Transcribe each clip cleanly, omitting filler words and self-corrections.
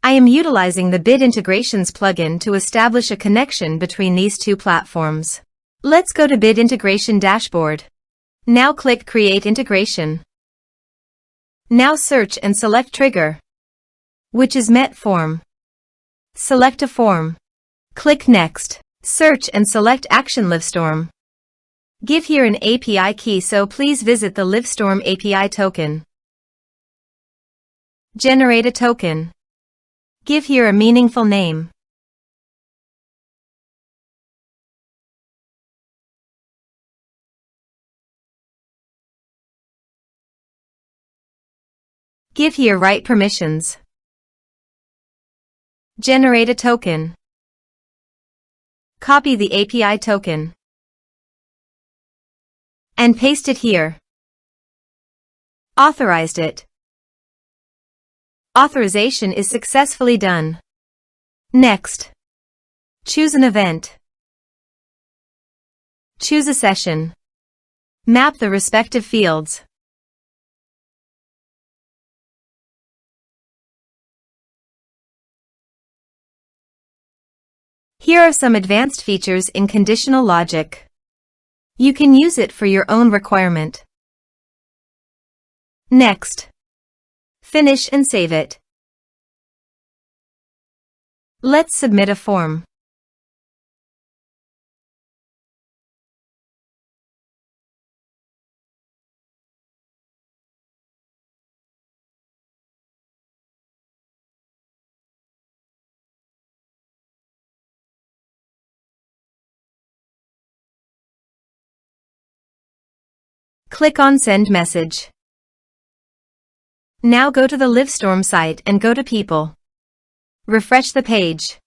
I am utilizing the Bit Integrations plugin to establish a connection between these two platforms. Let's go to Bit Integration Dashboard. Now click Create Integration. Now search and select Trigger, which is MetForm. Select a form. Click Next. Search and select Action Livestorm. Give here an API key, so please visit the Livestorm API token. Generate a token. Give here a meaningful name. Give here right permissions. Generate a token. Copy the API token and paste it here. Authorized it. Authorization is successfully done. Next, choose an event. Choose a session. Map the respective fields. Here are some advanced features in conditional logic. You can use it for your own requirement. Next, finish and save it. Let's submit a form. Click on Send Message. Now go to the Livestorm site and go to People. Refresh the page.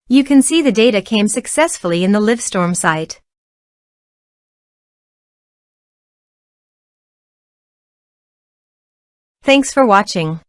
You can see the data came successfully in the Livestorm site. Thanks for watching.